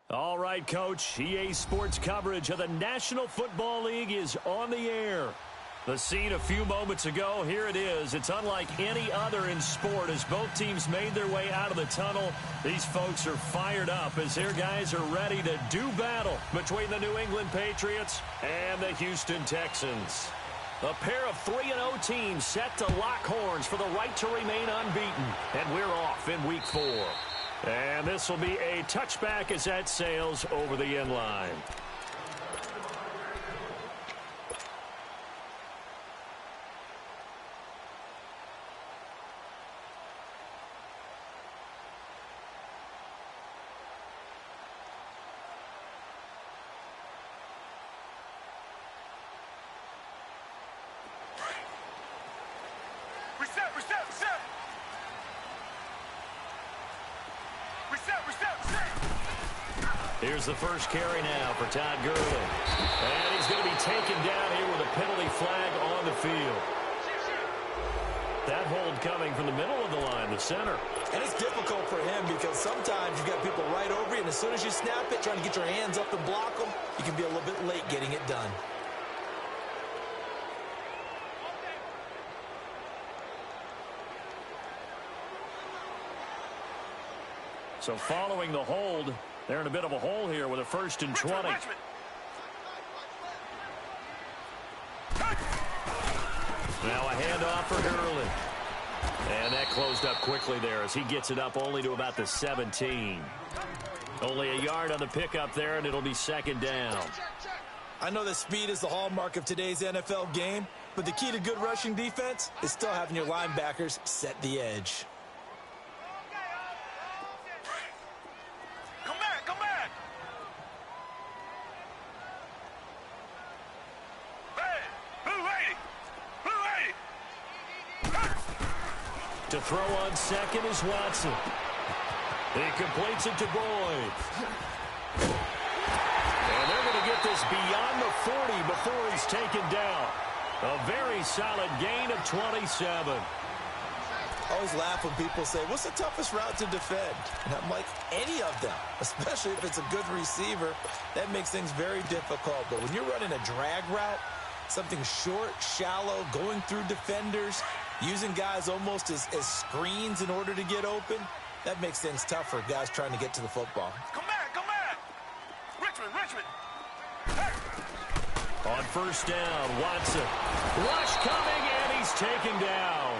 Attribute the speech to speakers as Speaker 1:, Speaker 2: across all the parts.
Speaker 1: All right, Coach. EA Sports coverage of the National Football League is on the air. The scene a few moments ago, here it is. It's unlike any other in sport as both teams made their way out of the tunnel. These folks are fired up as their guys are ready to do battle between the New England Patriots and the Houston Texans. A pair of 3-0 teams set to lock horns for the right to remain unbeaten. And we're off in Week 4. And this will be a touchback as that sails over the end line. Here's the first carry now for Todd Gurley. And he's going to be taken down here with a penalty flag on the field. That hold coming from the middle of the line, the center.
Speaker 2: And it's difficult for him because sometimes you've got people right over you, and as soon as you snap it, trying to get your hands up and block them, you can be a little bit late getting it done.
Speaker 1: So following the hold, they're in a bit of a hole here with a 1st and 20. Now a handoff for Gurley. And that closed up quickly there as he gets it up only to about the 17. Only a yard on the pickup there, and it'll be 2nd down.
Speaker 2: I know that speed is the hallmark of today's NFL game, but the key to good rushing defense is still having your linebackers set the edge.
Speaker 1: To throw on second is Watson. He completes it to Boyd. And they're going to get this beyond the 40 before he's taken down. A very solid gain of 27.
Speaker 2: I always laugh when people say, what's the toughest route to defend? And I'm like, any of them, especially if it's a good receiver. That makes things very difficult. But when you're running a drag route, something short, shallow, going through defenders, using guys almost as screens in order to get open, that makes things tough for guys trying to get to the football.
Speaker 3: Come back! Richmond!
Speaker 1: Hey. On 1st down, Watson. Rush coming, and he's taken down.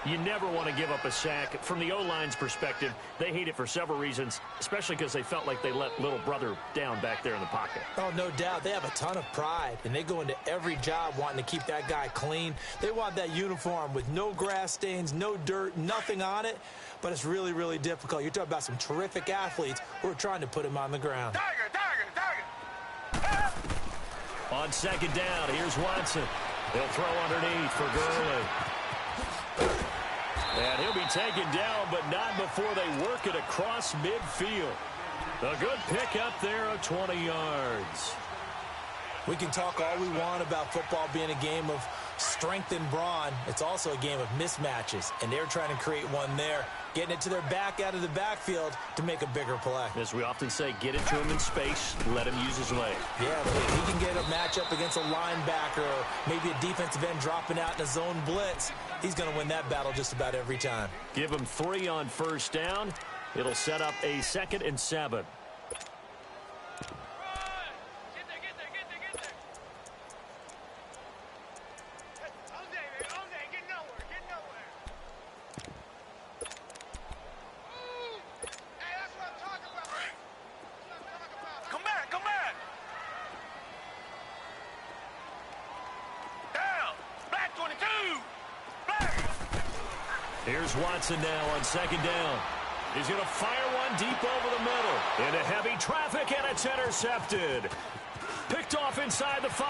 Speaker 1: You never want to give up a sack. From the O-line's perspective, they hate it for several reasons, especially because they felt like they let little brother down back there in the pocket.
Speaker 2: Oh, no doubt. They have a ton of pride, and they go into every job wanting to keep that guy clean. They want that uniform with no grass stains, no dirt, nothing on it, but it's really, really difficult. You're talking about some terrific athletes who are trying to put him on the ground.
Speaker 3: Tiger!
Speaker 1: On 2nd down, here's Watson. They'll throw underneath for Gurley. And he'll be taken down, but not before they work it across midfield. A good pickup there of 20 yards.
Speaker 2: We can talk all we want about football being a game of strength and brawn. It's also a game of mismatches, and they're trying to create one there, getting it to their back out of the backfield to make a bigger play.
Speaker 1: As we often say, get it to him in space, let him use his leg.
Speaker 2: Yeah, but if he can get a matchup against a linebacker or maybe a defensive end dropping out in a zone blitz, he's going to win that battle just about every time.
Speaker 1: Give him 3 on 1st down. It'll set up a 2nd and 7. Here's Watson now on 2nd down. He's going to fire one deep over the middle. Into heavy traffic, and it's intercepted. Picked off inside the 5.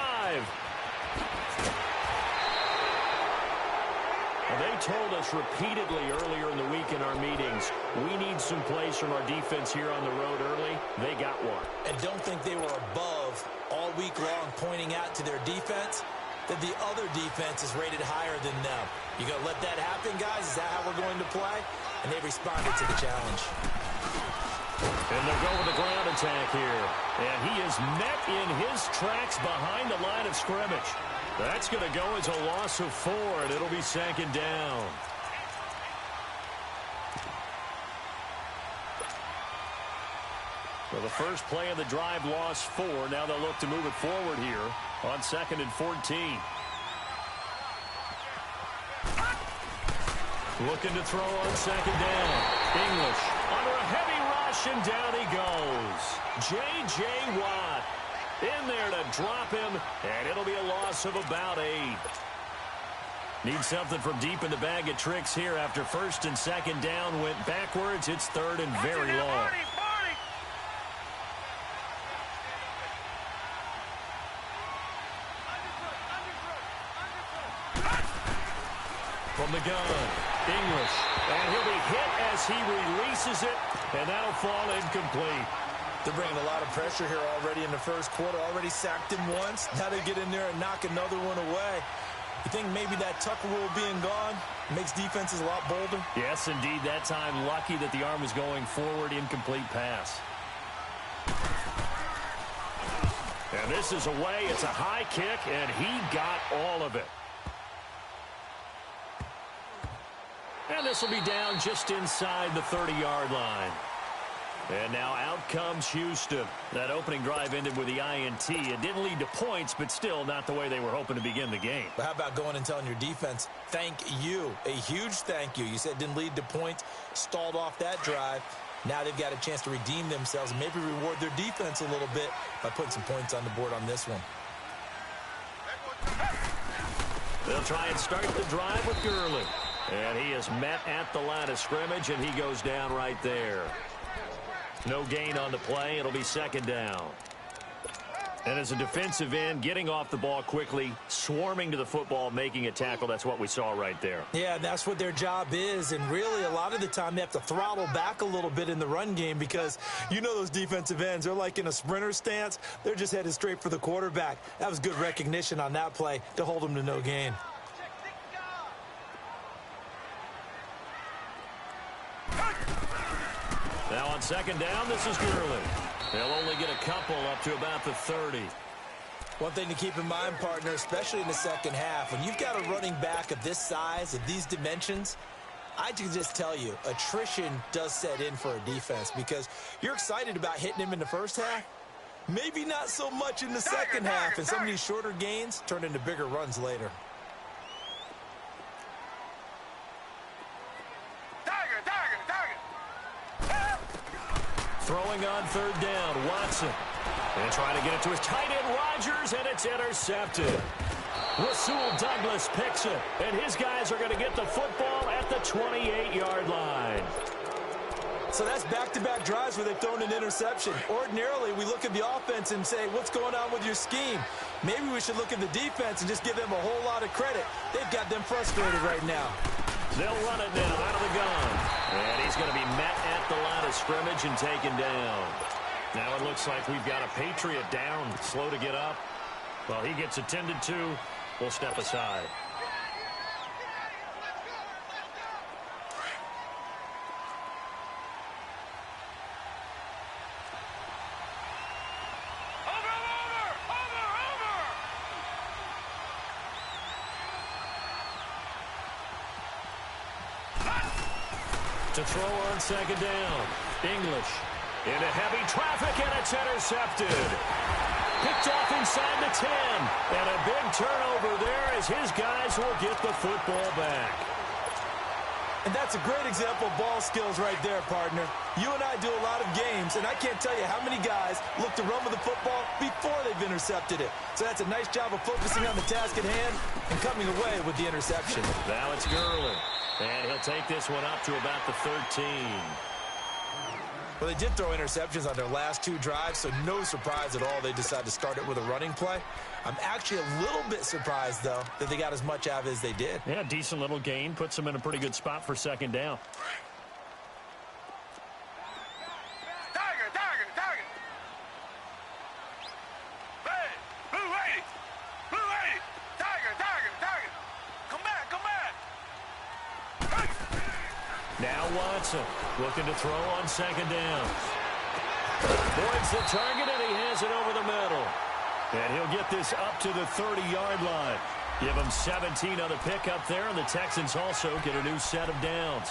Speaker 1: Well, they told us repeatedly earlier in the week in our meetings, we need some plays from our defense here on the road early. They got one.
Speaker 2: And don't think they were above all week long pointing out to their defense that the other defense is rated higher than them. You going to let that happen, guys? Is that how we're going to play? And they responded to the challenge.
Speaker 1: And they'll go with the ground attack here. And he is met in his tracks behind the line of scrimmage. That's going to go as a loss of 4, and it'll be second down. So the first play of the drive lost 4. Now they'll look to move it forward here on 2nd and 14. Looking to throw on 2nd down. English under a heavy rush, and down he goes. J.J. Watt in there to drop him, and it'll be a loss of about 8. Need something from deep in the bag of tricks here after 1st and 2nd down went backwards. It's 3rd and very long. From the gun, English, and he'll be hit as he releases it, and that'll fall incomplete.
Speaker 2: They're bringing a lot of pressure here already in the first quarter. Already sacked him once. Now they get in there and knock another one away. You think maybe that Tucker rule being gone makes defenses a lot bolder?
Speaker 1: Yes, indeed. That time, lucky that the arm was going forward, incomplete pass. And this is away. It's a high kick, and he got all of it. And this will be down just inside the 30-yard line. And now out comes Houston. That opening drive ended with the INT. It didn't lead to points, but still not the way they were hoping to begin the game.
Speaker 2: But how about going and telling your defense, thank you, a huge thank you. You said it didn't lead to points, stalled off that drive. Now they've got a chance to redeem themselves and maybe reward their defense a little bit by putting some points on the board on this one.
Speaker 1: They'll try and start the drive with Gurley. And he is met at the line of scrimmage, and he goes down right there. No gain on the play. It'll be 2nd down. And as a defensive end, getting off the ball quickly, swarming to the football, making a tackle, that's what we saw right there.
Speaker 2: Yeah, that's what their job is. And really, a lot of the time, they have to throttle back a little bit in the run game because you know those defensive ends, they're like in a sprinter stance. They're just headed straight for the quarterback. That was good recognition on that play to hold them to no gain.
Speaker 1: Now on 2nd down, this is Gurley. They'll only get a couple up to about the 30.
Speaker 2: One thing to keep in mind, partner, especially in the second half, when you've got a running back of this size, of these dimensions, I can just tell you, attrition does set in for a defense because you're excited about hitting him in the first half. Maybe not so much in the second half, and some of these shorter gains turn into bigger runs later.
Speaker 1: Throwing on 3rd down, Watson. And trying to get it to his tight end, Rodgers, and it's intercepted. Rasul Douglas picks it, and his guys are going to get the football at the 28-yard line.
Speaker 2: So that's back-to-back drives where they've thrown an interception. Ordinarily, we look at the offense and say, what's going on with your scheme? Maybe we should look at the defense and just give them a whole lot of credit. They've got them frustrated right now.
Speaker 1: They'll run it now out of the gun. And he's going to be met at the line of scrimmage and taken down. Now it looks like we've got a Patriot down, slow to get up. Well, he gets attended to. We'll step aside. To throw on 2nd down. English into heavy traffic, and it's intercepted. Picked off inside the 10. And a big turnover there as his guys will get the football back.
Speaker 2: And that's a great example of ball skills right there, partner. You and I do a lot of games, and I can't tell you how many guys look to run with the football before they've intercepted it. So that's a nice job of focusing on the task at hand and coming away with the interception.
Speaker 1: Now it's Gurley. And he'll take this one up to about the 13.
Speaker 2: Well, they did throw interceptions on their last 2 drives, so no surprise at all they decided to start it with a running play. I'm actually a little bit surprised, though, that they got as much out of it as they did.
Speaker 1: Yeah, decent little gain. Puts them in a pretty good spot for 2nd down. Now Watson looking to throw on 2nd down. Avoids the target, and he has it over the middle. And he'll get this up to the 30-yard line. Give him 17 on the pickup there, and the Texans also get a new set of downs.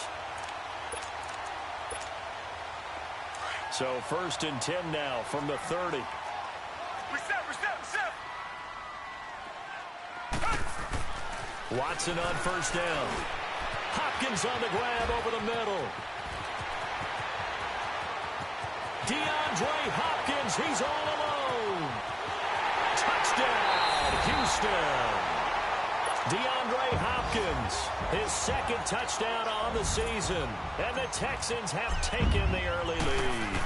Speaker 1: So 1st and 10 now from the 30.
Speaker 3: Reset.
Speaker 1: Watson on 1st down. Hopkins on the grab over the middle. DeAndre Hopkins, he's all alone. Touchdown, Houston. DeAndre Hopkins, his 2nd touchdown on the season. And the Texans have taken the early lead.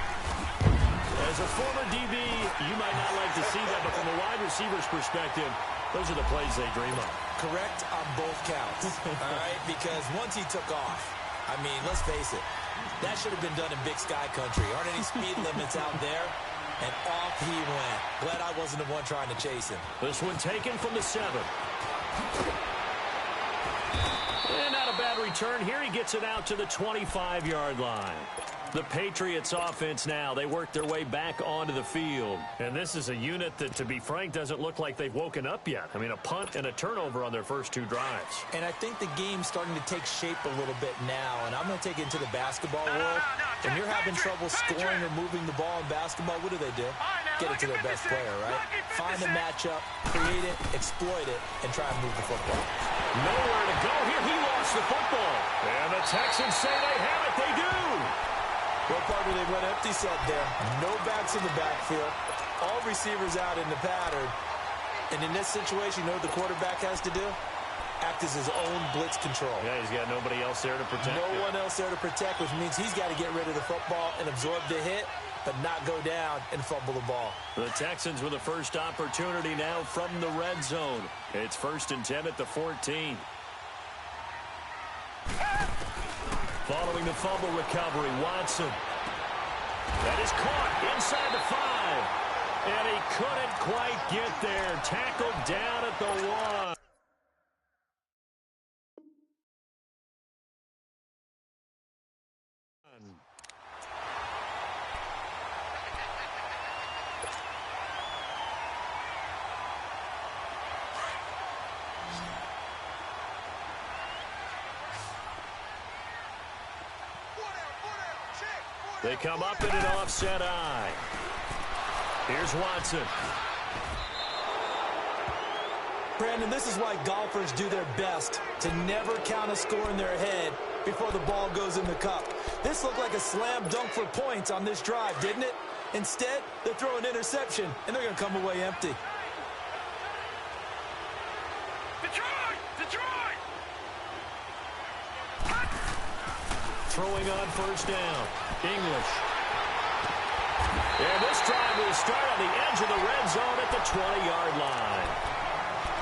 Speaker 1: As a former DB, you might not like to see that, but from a wide receiver's perspective, those are the plays they dream of.
Speaker 2: Correct on both counts, all right? Because once he took off, I mean, let's face it, that should have been done in Big Sky Country. Aren't any speed limits out there? And off he went. Glad I wasn't the one trying to chase him.
Speaker 1: This one taken from the 7. And not a bad return here. He gets it out to the 25-yard line. The Patriots offense now, they work their way back onto the field. And this is a unit that, to be frank, doesn't look like they've woken up yet. I mean, a punt and a turnover on their first 2 drives.
Speaker 2: And I think the game's starting to take shape a little bit now. And I'm going to take it into the basketball world. When you're having trouble scoring or moving the ball in basketball, what do? Get it to their best player, right? Find a matchup, create it, exploit it, and try and move the football.
Speaker 1: Nowhere to go here. He lost the football. And the Texans say they have it. They do.
Speaker 2: Well, partner, they went empty set there. No backs in the backfield. All receivers out in the pattern. And in this situation, you know what the quarterback has to do? Act as his own blitz control.
Speaker 1: Yeah, he's got nobody else there to protect.
Speaker 2: No one else there to protect, which means he's got to get rid of the football and absorb the hit, but not go down and fumble the ball.
Speaker 1: The Texans with the first opportunity now from the red zone. It's 1st and 10 at the 14. Following the fumble recovery, Watson. That is caught inside the 5. And he couldn't quite get there. Tackled down at the 1. They come up in an offset eye. Here's Watson.
Speaker 2: Brandon, this is why golfers do their best to never count a score in their head before the ball goes in the cup. This looked like a slam dunk for points on this drive, didn't it? Instead, they throw an interception, and they're going to come away empty.
Speaker 3: Detroit!
Speaker 1: Throwing on 1st down. English. And this drive will start on the edge of the red zone at the 20-yard line.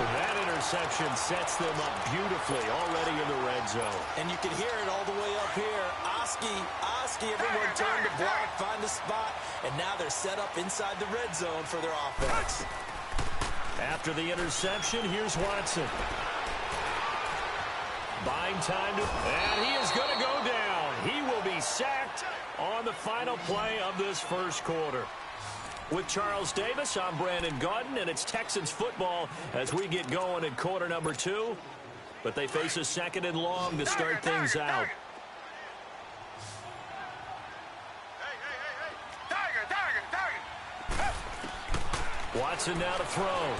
Speaker 1: And that interception sets them up beautifully already in the red zone.
Speaker 2: And you can hear it all the way up here. Oski, everyone turned to block, find a spot, and now they're set up inside the red zone for their offense.
Speaker 1: After the interception, here's Watson. Buying time to, and he is going to go down. He will be sacked on the final play of this first quarter. With Charles Davis, I'm Brandon Gaudin, and it's Texans football as we get going in quarter number 2. But they face a 2nd and long to start things out. Watson now to throw.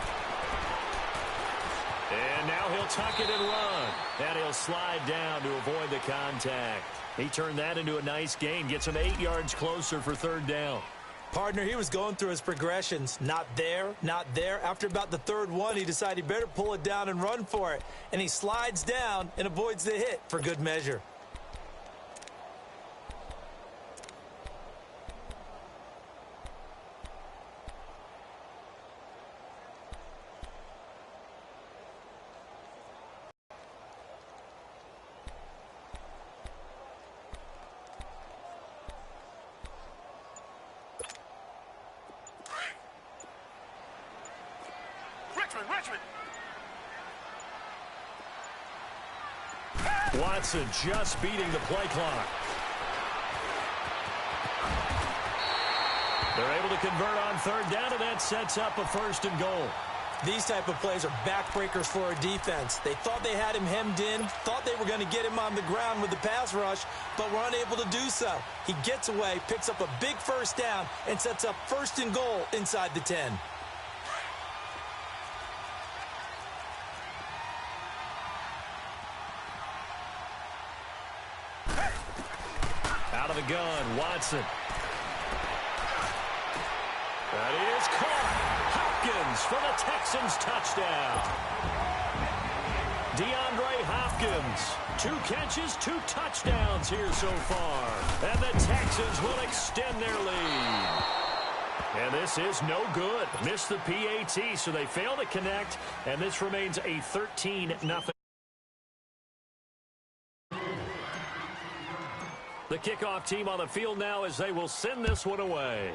Speaker 1: And now he'll tuck it and run. And he'll slide down to avoid the contact. He turned that into a nice gain. Gets him 8 yards closer for 3rd down.
Speaker 2: Partner, he was going through his progressions. Not there, not there. After about the 3rd one, he decided he better pull it down and run for it. And he slides down and avoids the hit for good measure.
Speaker 3: Richmond.
Speaker 1: Watson just beating the play clock. They're able to convert on third down, and that sets up a 1st and goal.
Speaker 2: These type of plays are backbreakers for a defense. They thought they had him hemmed in, thought they were going to get him on the ground with the pass rush, but were unable to do so. He gets away, picks up a big 1st down, and sets up 1st and goal inside the 10.
Speaker 1: Out of the gun, Watson. That is caught. Hopkins for the Texans touchdown. DeAndre Hopkins, 2 catches, 2 touchdowns here so far. And the Texans will extend their lead. And this is no good. Missed the PAT, so they fail to connect, and this remains a 13-0. The kickoff team on the field now as they will send this one away.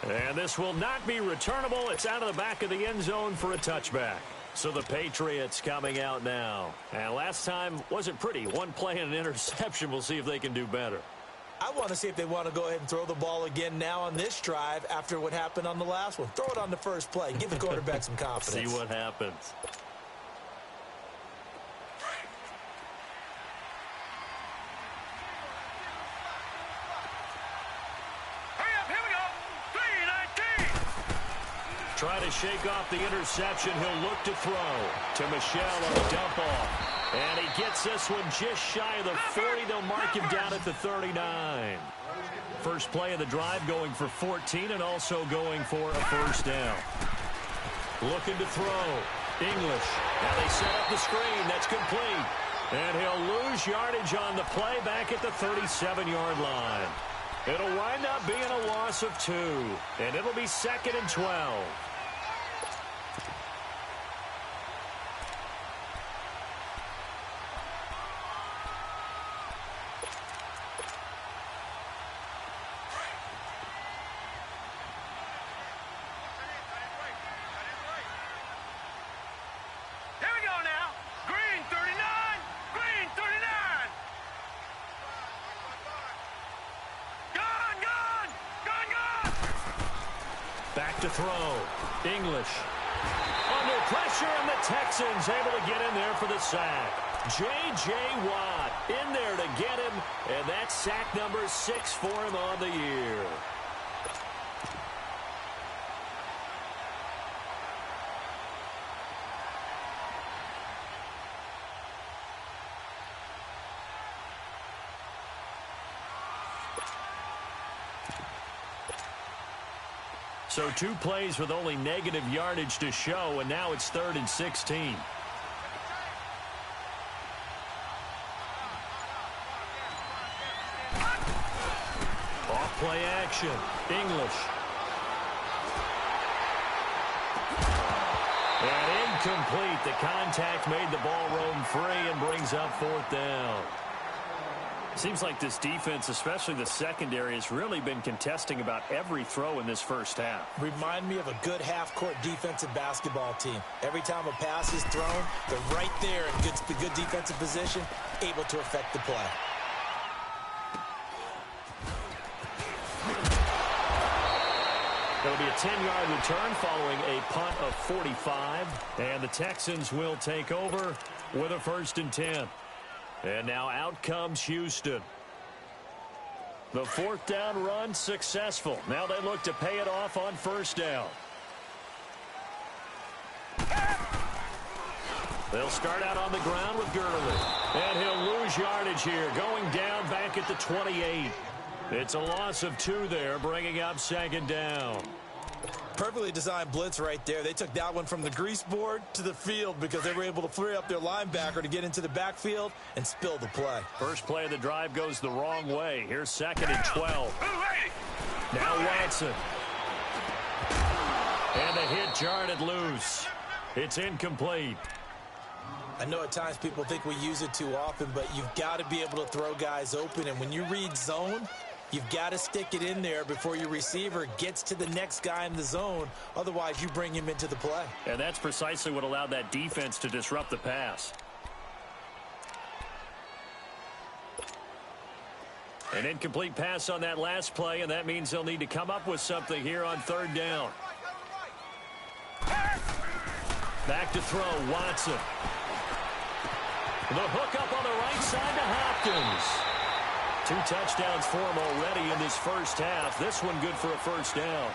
Speaker 1: And this will not be returnable. It's out of the back of the end zone for a touchback. So the Patriots coming out now. And last time wasn't pretty. 1 play and an interception. We'll see if they can do better.
Speaker 2: I want to see if they want to go ahead and throw the ball again now on this drive after what happened on the last one. Throw it on the first play. Give the quarterback some confidence.
Speaker 1: See what happens. Trying to shake off the interception. He'll look to throw to Michel on the dump off. And he gets this one just shy of the 40. They'll mark him down at the 39. First play of the drive going for 14 and also going for a 1st down. Looking to throw. English. Now they set up the screen. That's complete. And he'll lose yardage on the play back at the 37-yard line. It'll wind up being a loss of 2. And it'll be 2nd and 12. Back to throw. English. Under pressure, and the Texans able to get in there for the sack. J.J. Watt in there to get him, and that's sack number 6 for him on the year. So 2 plays with only negative yardage to show, and now it's 3rd and 16. Off play action. English. And incomplete. The contact made the ball roam free and brings up 4th down. Seems like this defense, especially the secondary, has really been contesting about every throw in this first half.
Speaker 2: Remind me of a good half-court defensive basketball team. Every time a pass is thrown, they're right there in good defensive position, able to affect the play.
Speaker 1: It'll be a 10-yard return following a punt of 45. And the Texans will take over with a 1st and 10. And now out comes Houston. The 4th down run successful. Now they look to pay it off on 1st down. They'll start out on the ground with Gurley. And he'll lose yardage here, going down back at the 28. It's a loss of 2 there, bringing up 2nd down.
Speaker 2: Perfectly designed blitz right there. They took that one from the grease board to the field because they were able to free up their linebacker to get into the backfield and spill the play.
Speaker 1: First play of the drive goes the wrong way. Here's 2nd and 12. Now Watson. And the hit jarred loose. It's incomplete.
Speaker 2: I know at times people think we use it too often, but you've got to be able to throw guys open. And when you read zone, you've got to stick it in there before your receiver gets to the next guy in the zone. Otherwise, you bring him into the play.
Speaker 1: And that's precisely what allowed that defense to disrupt the pass. An incomplete pass on that last play, and that means they'll need to come up with something here on third down. Back to throw, Watson. The hook up on the right side to Hopkins. 2 touchdowns for him already in this first half. This one good for a first down.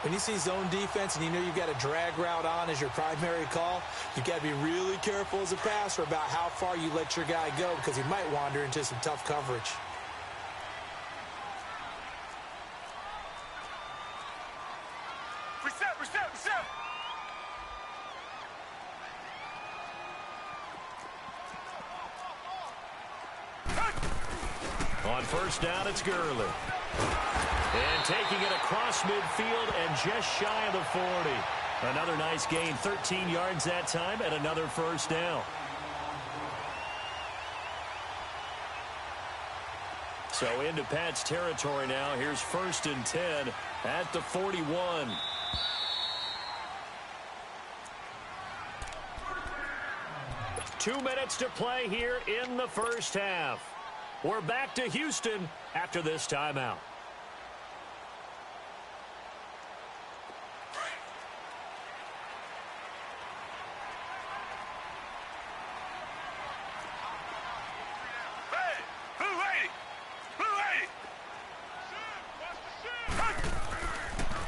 Speaker 2: When you see zone defense and you know you've got a drag route on as your primary call, you've got to be really careful as a passer about how far you let your guy go because he might wander into some tough coverage.
Speaker 3: Reset, reset, reset.
Speaker 1: On first down, it's Gurley. And taking it across midfield and just shy of the 40. Another nice gain, 13 yards that time, and another first down. So into Pat's territory now. Here's 1st and 10 at the 41. Two minutes to play here in the first half. We're back to Houston after this timeout.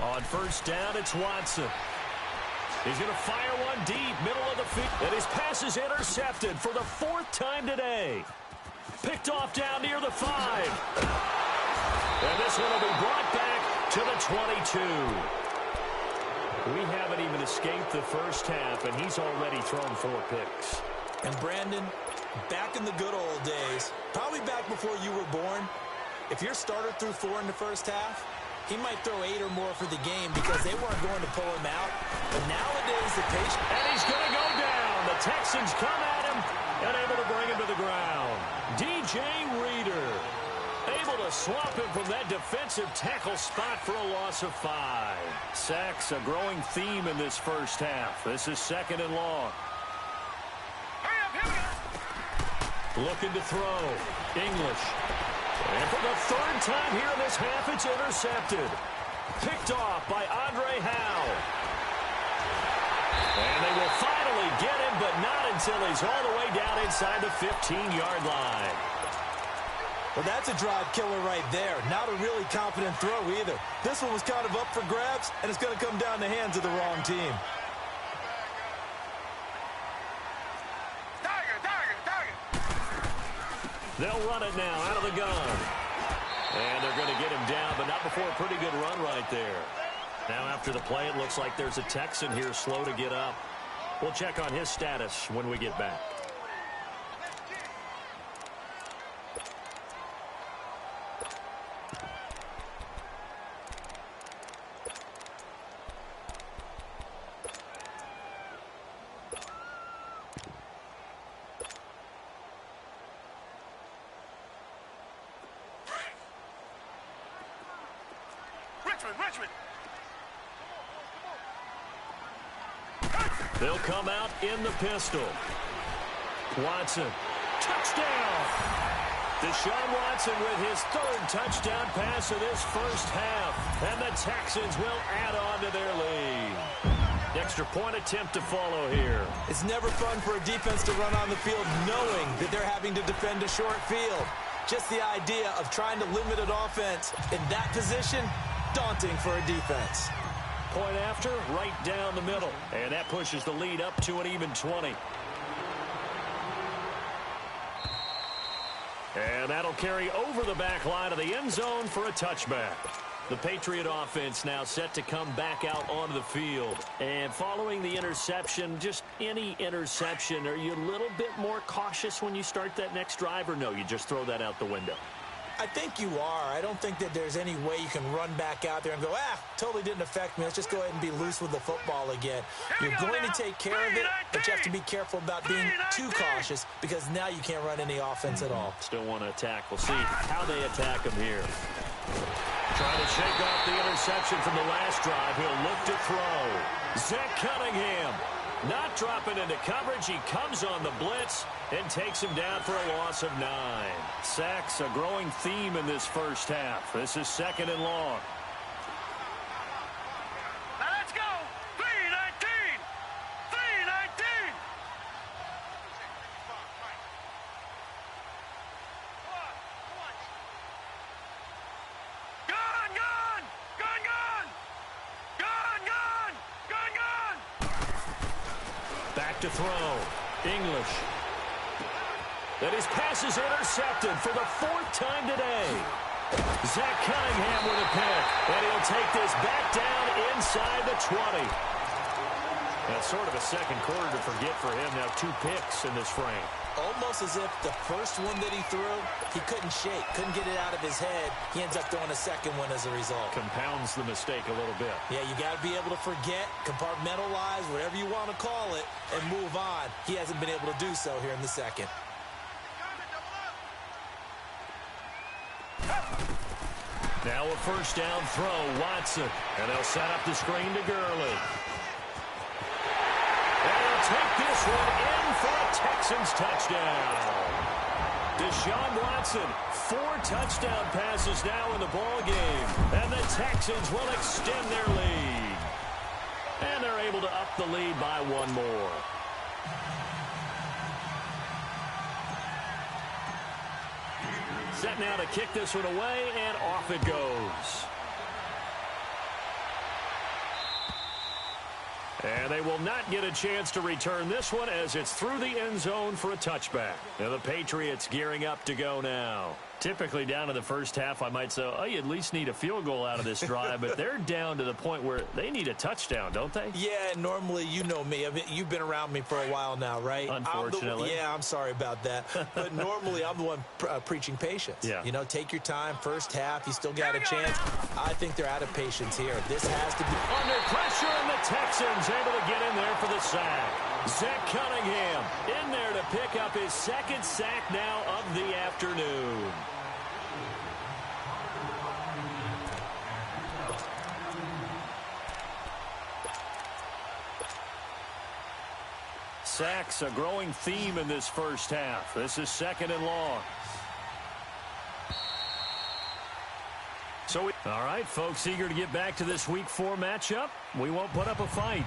Speaker 1: On first down, it's Watson. He's going to fire one deep, middle of the field. And his pass is intercepted for the 4th time today. Picked off down near the 5. And this one will be brought back to the 22. We haven't even escaped the first half, and he's already thrown 4 picks.
Speaker 2: And Brandon, back in the good old days, probably back before you were born, if your starter threw 4 in the first half, he might throw 8 or more for the game because they weren't going to pull him out. But nowadays, the patient...
Speaker 1: And he's going to go down. The Texans come at him and able to bring him to the ground. DJ Reader able to swap him from that defensive tackle spot for a loss of 5. Sacks, a growing theme in this first half. This is 2nd and long. Looking to throw. English. And for the 3rd time here in this half, it's intercepted. Picked off by Andre Howe. And they will finally get him, but not until he's all the way down inside the 15-yard line.
Speaker 2: Well, that's a drive killer right there. Not a really confident throw either. This one was kind of up for grabs, and it's going to come down the hands of the wrong team.
Speaker 1: They'll run it now out of the gun. And they're going to get him down, but not before a pretty good run right there. Now after the play, it looks like there's a Texan here slow to get up. We'll check on his status when we get back.
Speaker 3: Richmond.
Speaker 1: They'll come out in the pistol. Watson. Touchdown! Deshaun Watson with his 3rd touchdown pass of this first half. And the Texans will add on to their lead. Extra point attempt to follow here.
Speaker 2: It's never fun for a defense to run on the field knowing that they're having to defend a short field. Just the idea of trying to limit an offense in that position, daunting for a defense.
Speaker 1: Point after, right down the middle. And that pushes the lead up to an even 20. And that'll carry over the back line of the end zone for a touchback. The Patriot offense now set to come back out onto the field. And following the interception, just any interception, are you a little bit more cautious when you start that next drive, or no, you just throw that out the window?
Speaker 2: I think you are. I don't think that there's any way you can run back out there and go, totally didn't affect me. Let's just go ahead and be loose with the football again. You're going to take care of it, but you have to be careful about being too cautious because now you can't run any offense at all.
Speaker 1: Still want to attack. We'll see how they attack him here. Trying to shake off the interception from the last drive. He'll look to throw. Zach Cunningham Not dropping into coverage. He comes on the blitz and takes him down for a loss of 9. Sacks, a growing theme in this first half. This is 2nd and long.
Speaker 3: Now let's go. 3-19. 3-19. Gun, gun. Gun, gun. Gun, gun. Gun, gun.
Speaker 1: Back to throw. English. That his pass is intercepted for the 4th time today. Zach Cunningham with a pick. And he'll take this back down inside the 20. That's sort of a second quarter to forget for him. Now 2 picks in this frame.
Speaker 2: Almost as if the first one that he threw, he couldn't shake, couldn't get it out of his head. He ends up throwing a second one as a result.
Speaker 1: Compounds the mistake a little bit.
Speaker 2: Yeah, you got to be able to forget, compartmentalize, whatever you want to call it, and move on. He hasn't been able to do so here in the second.
Speaker 1: Now a first down throw, Watson. And they'll set up the screen to Gurley. And he'll take this one in for a Texans touchdown. Deshaun Watson, 4 touchdown passes now in the ball game. And the Texans will extend their lead. And they're able to up the lead by 1 more. Set now to kick this one away, and off it goes. And they will not get a chance to return this one as it's through the end zone for a touchback. And the Patriots gearing up to go now. Typically down in the first half, I might say, oh, you at least need a field goal out of this drive. But they're down to the point where they need a touchdown, don't they?
Speaker 2: Yeah, normally, you know me. You've been around me for a while now, right?
Speaker 1: Unfortunately.
Speaker 2: I'm sorry about that. But normally, I'm the one preaching patience.
Speaker 1: Yeah.
Speaker 2: You know, take your time. First half, you still got a chance. I think they're out of patience here. This has to be
Speaker 1: under pressure, and the Texans able to get in there for the sack. Zach Cunningham in there to pick up his 2nd sack now of the afternoon. Sacks, a growing theme in this first half. This is 2nd and long. All right, folks, eager to get back to this Week 4 matchup. We won't put up a fight.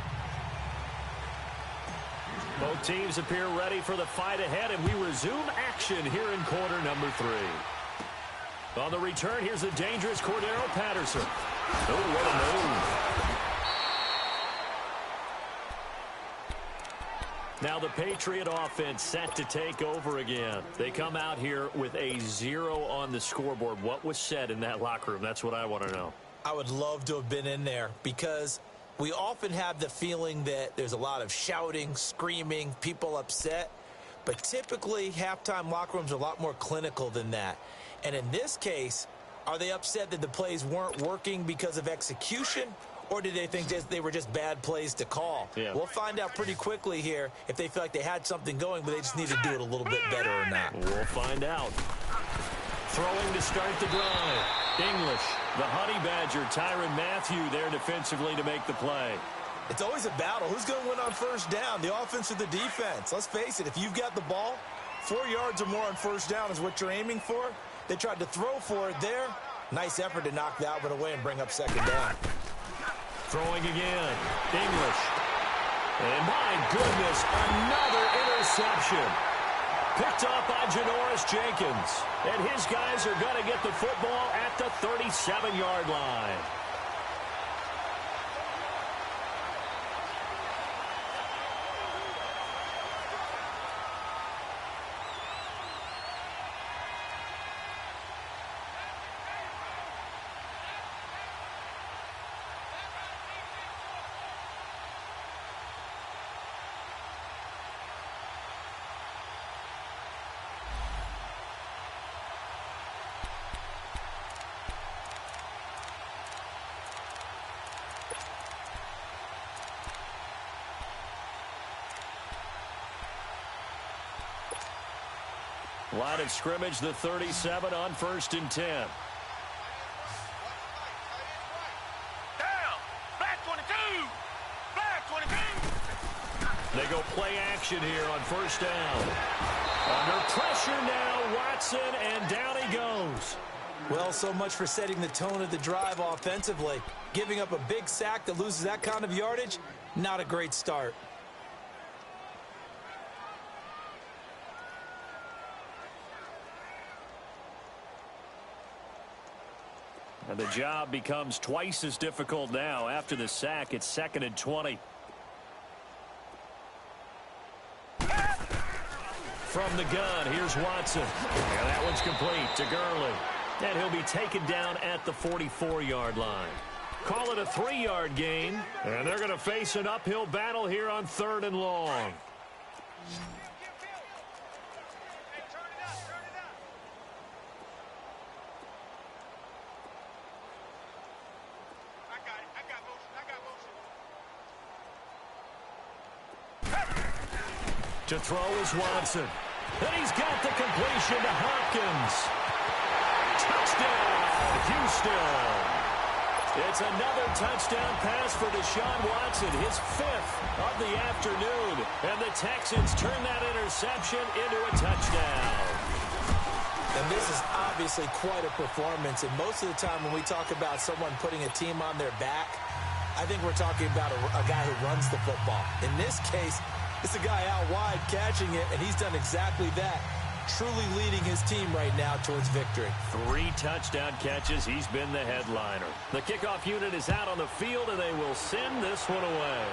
Speaker 1: Both teams appear ready for the fight ahead, and we resume action here in quarter number 3. On the return, here's the dangerous Cordero Patterson. Oh, what a move. Now the Patriot offense set to take over again. They come out here with a 0 on the scoreboard. What was said in that locker room? That's what I want to know.
Speaker 2: I would love to have been in there because we often have the feeling that there's a lot of shouting, screaming, people upset. But typically, halftime locker rooms are a lot more clinical than that. And in this case, are they upset that the plays weren't working because of execution? Or did they think they were just bad plays to call?
Speaker 1: Yeah.
Speaker 2: We'll find out pretty quickly here if they feel like they had something going, but they just need to do it a little bit better or not.
Speaker 1: We'll find out. Throwing to start the drive. English, the Honey Badger, Tyrann Mathieu there defensively to make the play.
Speaker 2: It's always a battle. Who's going to win on first down, the offense or the defense? Let's face it, if you've got the ball, 4 yards or more on first down is what you're aiming for. They tried to throw for it there. Nice effort to knock that one away and bring up 2nd down.
Speaker 1: Throwing again. English. And my goodness, another interception. Picked off by Janoris Jenkins. And his guys are going to get the football at the 37-yard line. Line of scrimmage, the 37 on 1st and 10.
Speaker 3: Down. Flag 22. Flag 22.
Speaker 1: They go play action here on first down. Under pressure now, Watson, and down he goes.
Speaker 2: Well, so much for setting the tone of the drive offensively. Giving up a big sack that loses that kind of yardage, not a great start.
Speaker 1: And the job becomes twice as difficult now. After the sack, it's 2nd and 20. From the gun, here's Watson. And that one's complete to Gurley. And he'll be taken down at the 44-yard line. Call it a 3-yard gain. And they're going to face an uphill battle here on 3rd and long. To throw is Watson. And he's got the completion to Hopkins. Touchdown, Houston. It's another touchdown pass for Deshaun Watson, his 5th of the afternoon. And the Texans turn that interception into a touchdown.
Speaker 2: And this is obviously quite a performance. And most of the time when we talk about someone putting a team on their back, I think we're talking about a guy who runs the football. In this case, it's a guy out wide catching it, and he's done exactly that, truly leading his team right now towards victory.
Speaker 1: 3 touchdown catches. He's been the headliner. The kickoff unit is out on the field, and they will send this one away.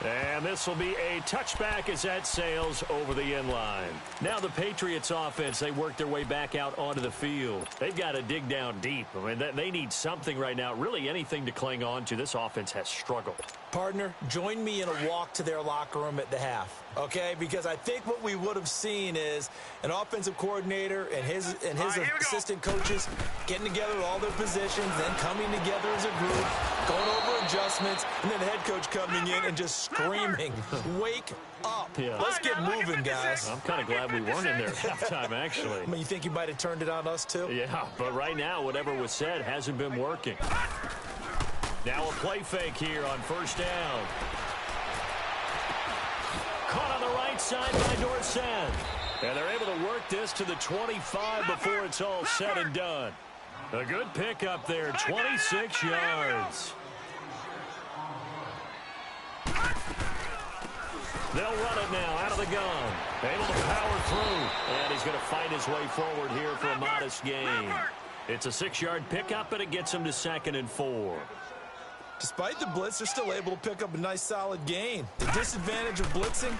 Speaker 1: And this will be a touchback as that sails over the end line. Now the Patriots offense, they work their way back out onto the field. They've got to dig down deep. I mean, they need something right now, really anything to cling on to. This offense has struggled.
Speaker 2: Partner, join me in a walk to their locker room at the half, okay? Because I think what we would have seen is an offensive coordinator and his assistant coaches getting together all their positions, then coming together as a group, going over adjustments, and then the head coach coming in and just screaming, wake up.
Speaker 1: Yeah.
Speaker 2: Let's get moving, guys.
Speaker 1: I'm kind of glad we weren't in there at halftime, actually.
Speaker 2: I mean, you think you might have turned it on us, too?
Speaker 1: Yeah, but right now, whatever was said hasn't been working. Now a play fake here on first down. Caught on the right side by Dorsett. And they're able to work this to the 25 before it's all said and done. A good pickup there, 26 yards. They'll run it now out of the gun. Able to power through. And he's going to fight his way forward here for a modest gain. It's a 6-yard pickup, and it gets him to 2nd and 4.
Speaker 2: Despite the blitz, they're still able to pick up a nice solid gain. The disadvantage of blitzing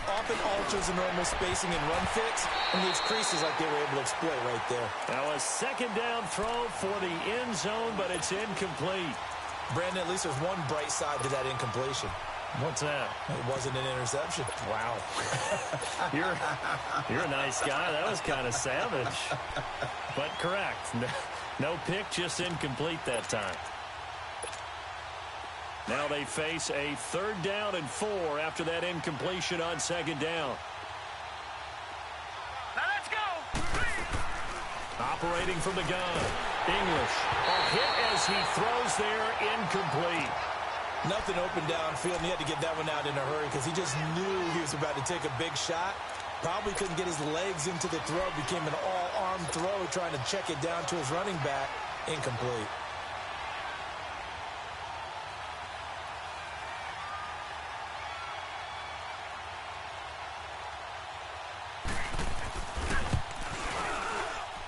Speaker 2: often alters the normal spacing and run fits and leaves creases like they were able to exploit right there.
Speaker 1: Now a 2nd down throw for the end zone, but it's incomplete.
Speaker 2: Brandon, at least there's one bright side to that incompletion.
Speaker 1: What's that?
Speaker 2: It wasn't an interception.
Speaker 1: Wow. You're a nice guy. That was kind of savage. But correct. No pick, just incomplete that time. Now they face a 3rd down and 4 after that incompletion on 2nd down.
Speaker 3: Now let's go.
Speaker 1: Operating from the gun. English. A hit as he throws there, incomplete.
Speaker 2: Nothing open downfield, and he had to get that one out in a hurry because he just knew he was about to take a big shot. Probably couldn't get his legs into the throw. Became an all-arm throw, trying to check it down to his running back. Incomplete.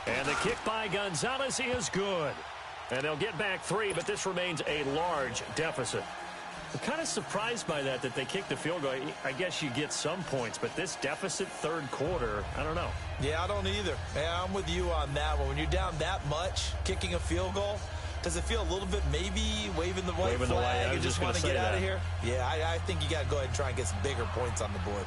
Speaker 1: And the kick by Gonzalez is good. And they'll get back 3, but this remains a large deficit. I'm kind of surprised by that they kicked the field goal. I guess you get some points, but this deficit 3rd quarter, I don't know.
Speaker 2: Yeah, I don't either. Yeah, I'm with you on that one. When you're down that much, kicking a field goal, does it feel a little bit maybe waving the white flag and just want to get out of here? Yeah, I think you got to go ahead and try and get some bigger points on the board.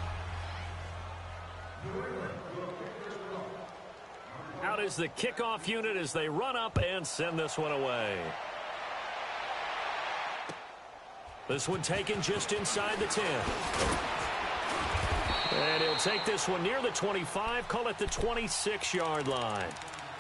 Speaker 1: Out is the kickoff unit as they run up and send this one away. This one taken just inside the 10. And he'll take this one near the 25, call it the 26-yard line.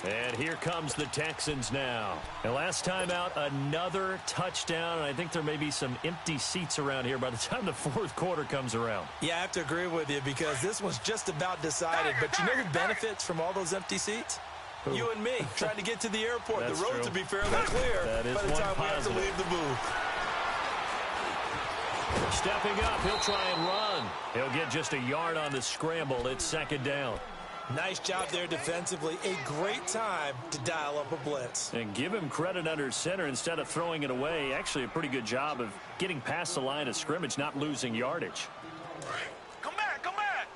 Speaker 1: And here comes the Texans now. And last time out, another touchdown. And I think there may be some empty seats around here by the time the fourth quarter comes around.
Speaker 2: Yeah, I have to agree with you because this one's just about decided. But you know who benefits from all those empty seats? Who? You and me, trying to get to the airport.
Speaker 1: That's
Speaker 2: the road
Speaker 1: true.
Speaker 2: to be fairly clear
Speaker 1: That is
Speaker 2: by the time
Speaker 1: one
Speaker 2: we have to leave the booth.
Speaker 1: Stepping up, he'll try and run. He'll get just a yard on the scramble. It's second down.
Speaker 2: Nice job there defensively. A great time to dial up a blitz.
Speaker 1: And give him credit under center instead of throwing it away. Actually, a pretty good job of getting past the line of scrimmage, not losing yardage.
Speaker 3: Come back, come back.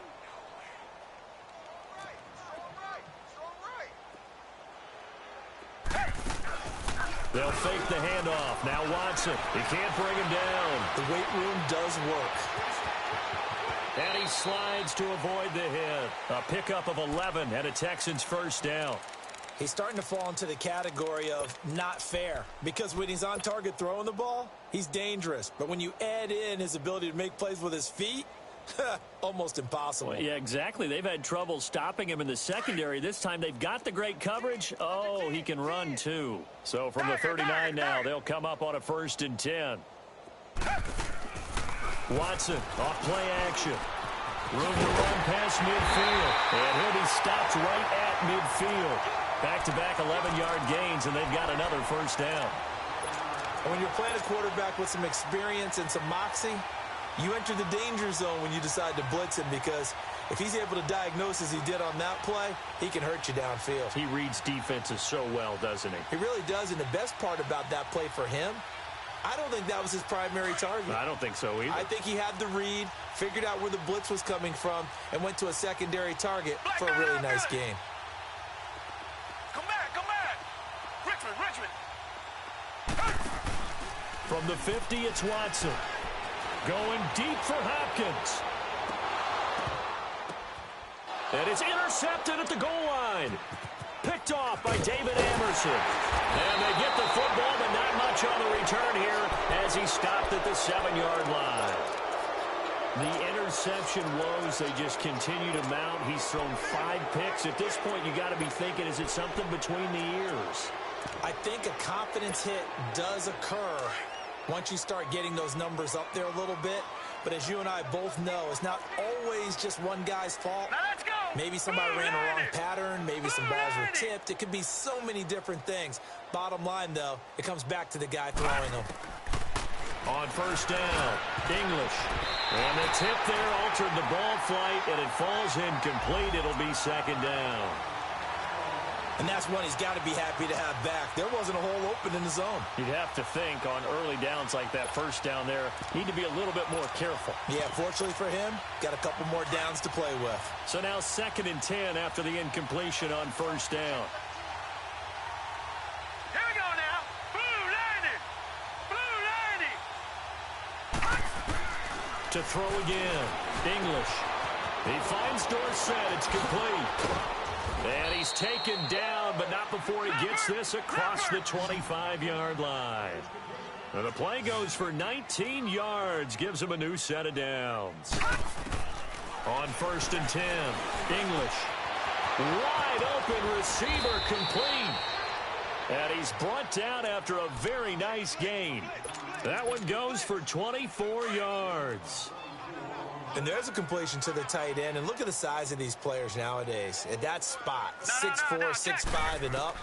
Speaker 1: They'll fake the handoff. Now Watson. He can't bring him down.
Speaker 2: The weight room does work.
Speaker 1: And he slides to avoid the hit. A pickup of 11 and a Texans first down.
Speaker 2: He's starting to fall into the category of not fair because when he's on target throwing the ball, he's dangerous. But when you add in his ability to make plays with his feet, almost impossible.
Speaker 1: Well, yeah, exactly. They've had trouble stopping him in the secondary. This time they've got the great coverage. Oh, he can run too. So from the 39 now, they'll come up on a 1st and 10. Watson off play action. Room to run past midfield. And he'll be stopped right at midfield. Back-to-back 11-yard gains, and they've got another first down.
Speaker 2: And when you're playing a quarterback with some experience and some moxie, you enter the danger zone when you decide to blitz him because if he's able to diagnose as he did on that play, he can hurt you downfield.
Speaker 1: He reads defenses so well, doesn't he?
Speaker 2: He really does, and the best part about that play for him, I don't think that was his primary target.
Speaker 1: I don't think so either.
Speaker 2: I think he had the read, figured out where the blitz was coming from, and went to a secondary target for a really nice gain.
Speaker 3: Come back, come back. Richmond.
Speaker 1: From the 50, it's Watson. Going deep for Hopkins. And it's intercepted at the goal line. Picked off by David Amerson. And they get the football, but not much on the return here as he stopped at the 7-yard line. The interception woes, they just continue to mount. He's thrown 5 picks. At this point, you got to be thinking, is it something between the ears?
Speaker 2: I think a confidence hit does occur once you start getting those numbers up there a little bit. But as you and I both know, it's not always just one guy's fault.
Speaker 3: Now let's go.
Speaker 2: Maybe somebody ran a wrong pattern. Maybe some balls were tipped. It could be so many different things. Bottom line, though, it comes back to the guy throwing them.
Speaker 1: On first down, English. And the tip there altered the ball flight, and it falls incomplete. It'll be second down.
Speaker 2: And that's one he's got to be happy to have back. There wasn't a hole open in the zone.
Speaker 1: You'd have to think on early downs like that first down there, need to be a little bit more careful.
Speaker 2: Yeah, fortunately for him, got a couple more downs to play with.
Speaker 1: So now 2nd and 10 after the incompletion on first down.
Speaker 3: Here we go now. Blue 90.
Speaker 1: To throw again, English. He finds Dorsett. It's complete. And he's taken down, but not before he gets this across the 25-yard line. And the play goes for 19 yards, gives him a new set of downs. On 1st and 10, English. Wide open receiver complete. And he's brought down after a very nice gain. That one goes for 24 yards.
Speaker 2: And there's a completion to the tight end. And look at the size of these players nowadays. At that spot, 6'4", 6'5", and up.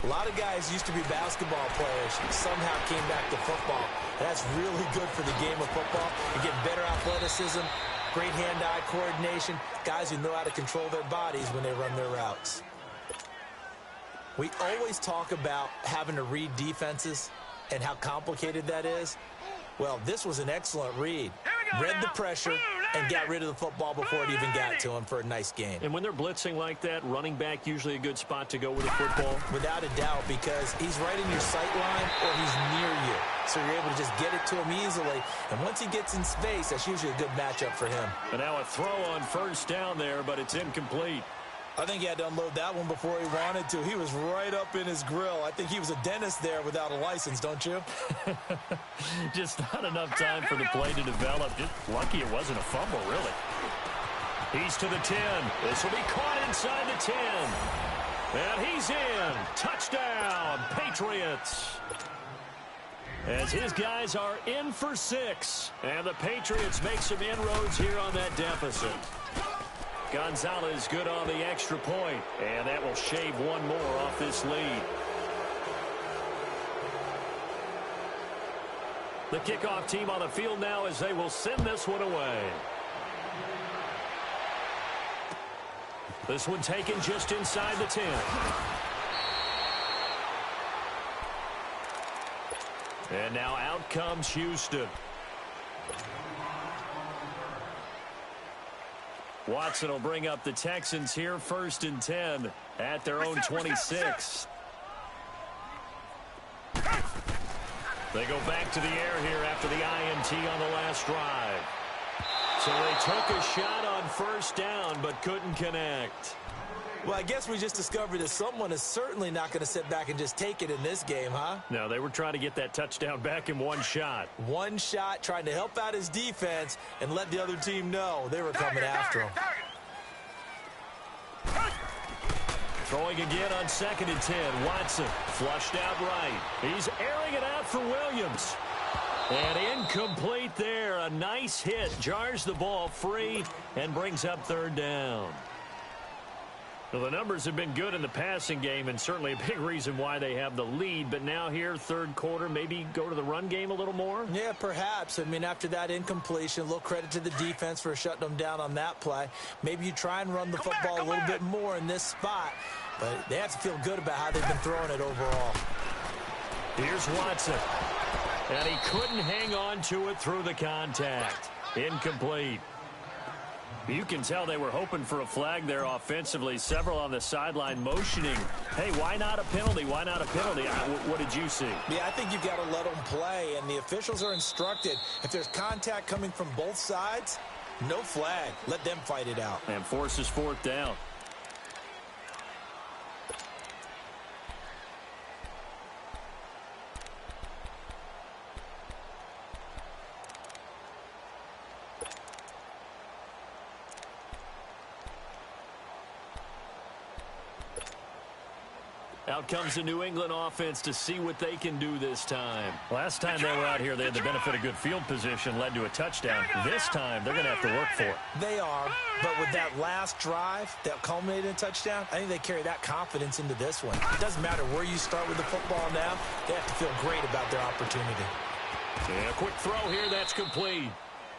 Speaker 2: A lot of guys used to be basketball players, somehow came back to football. And that's really good for the game of football. You get better athleticism, great hand-eye coordination, guys who know how to control their bodies when they run their routes. We always talk about having to read defenses and how complicated that is. Well, this was an excellent read. Read the pressure and got rid of the football before it even got to him for a nice gain.
Speaker 1: And when they're blitzing like that, running back usually a good spot to go with a football?
Speaker 2: Without a doubt, because he's right in your sight line or he's near you. So you're able to just get it to him easily. And once he gets in space, that's usually a good matchup for him.
Speaker 1: And now a throw on first down there, but it's incomplete.
Speaker 2: I think he had to unload that one before he wanted to. He was right up in his grill. I think he was a dentist there without a license, don't you?
Speaker 1: Just not enough time for the play to develop. Just lucky it wasn't a fumble, really. He's to the 10. This will be caught inside the 10. And he's in. Touchdown, Patriots. As his guys are in for 6. And the Patriots make some inroads here on that deficit. Gonzalez good on the extra point. And that will shave one more off this lead. The kickoff team on the field now as they will send this one away. This one taken just inside the 10. And now out comes Houston. Watson will bring up the Texans here 1st and 10 at their own 26. They go back to the air here after the INT on the last drive. So they took a shot on 1st down but couldn't connect.
Speaker 2: Well, I guess we just discovered that someone is certainly not going to sit back and just take it in this game, huh?
Speaker 1: No, they were trying to get that touchdown back in one shot.
Speaker 2: One shot, trying to help out his defense and let the other team know they were coming after him.
Speaker 1: Throwing again on 2nd and 10. Watson flushed out right. He's airing it out for Williams. And incomplete there. A nice hit. Jars the ball free and brings up 3rd down. Well, the numbers have been good in the passing game and certainly a big reason why they have the lead. But now here, 3rd quarter, maybe go to the run game a little more?
Speaker 2: Yeah, perhaps. I mean, after that incompletion, a little credit to the defense for shutting them down on that play. Maybe you try and run the football a little bit more in this spot. But they have to feel good about how they've been throwing it overall.
Speaker 1: Here's Watson. And he couldn't hang on to it through the contact. Incomplete. You can tell they were hoping for a flag there offensively. Several on the sideline motioning. Hey, why not a penalty? Why not a penalty? What did you see?
Speaker 2: Yeah, I think you've got to let them play, and the officials are instructed. If there's contact coming from both sides, no flag. Let them fight it out.
Speaker 1: And forces 4th down. Out comes the New England offense to see what they can do this time. Last time they were out here, they had the benefit of good field position, led to a touchdown. This time, they're going to have to work for it.
Speaker 2: They are, but with that last drive that culminated in a touchdown, I think they carry that confidence into this one. It doesn't matter where you start with the football now. They have to feel great about their opportunity.
Speaker 1: Yeah, quick throw here, that's complete.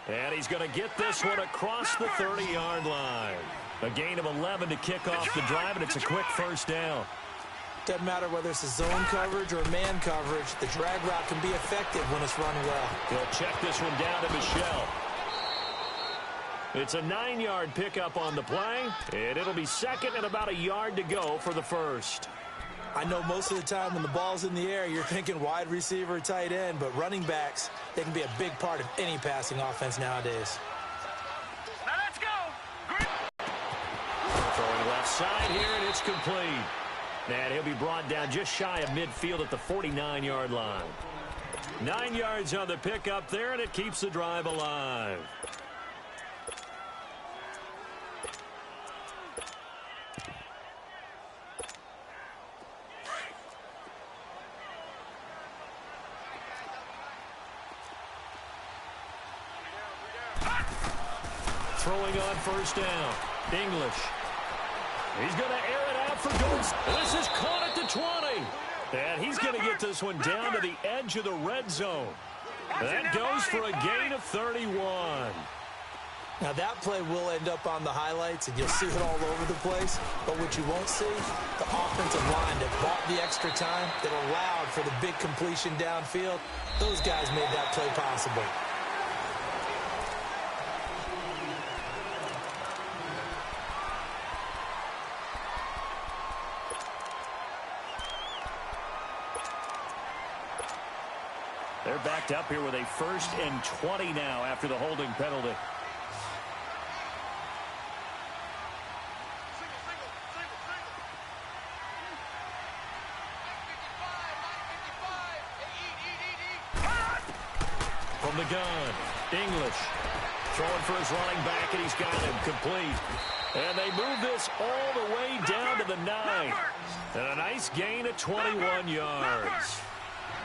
Speaker 1: And he's going to get this one across the 30-yard line. A gain of 11 to kick off the drive, and it's a quick 1st down.
Speaker 2: Doesn't matter whether it's a zone coverage or man coverage. The drag route can be effective when it's run well.
Speaker 1: He'll check this one down to Michel. It's a 9-yard pickup on the play, and it'll be 2nd and about a yard to go for the 1st.
Speaker 2: I know most of the time when the ball's in the air, you're thinking wide receiver, tight end, but running backs, they can be a big part of any passing offense nowadays.
Speaker 3: Now let's go.
Speaker 1: Throwing left side here, and it's complete. And he'll be brought down just shy of midfield at the 49-yard line. 9 yards on the pickup there, and it keeps the drive alive. Throwing on 1st down. English. He's going to air it out for goals. This is caught at the 20. And he's going to get this one down to the edge of the red zone. That goes for a gain of 31.
Speaker 2: Now, that play will end up on the highlights, and you'll see it all over the place. But what you won't see, the offensive line that bought the extra time, that allowed for the big completion downfield, those guys made that play possible.
Speaker 1: They're backed up here with a 1st and 20 now after the holding penalty. From the gun, English throwing for his running back, and he's got him complete. And they move this all the way down to the 9. And a nice gain of 21 yards.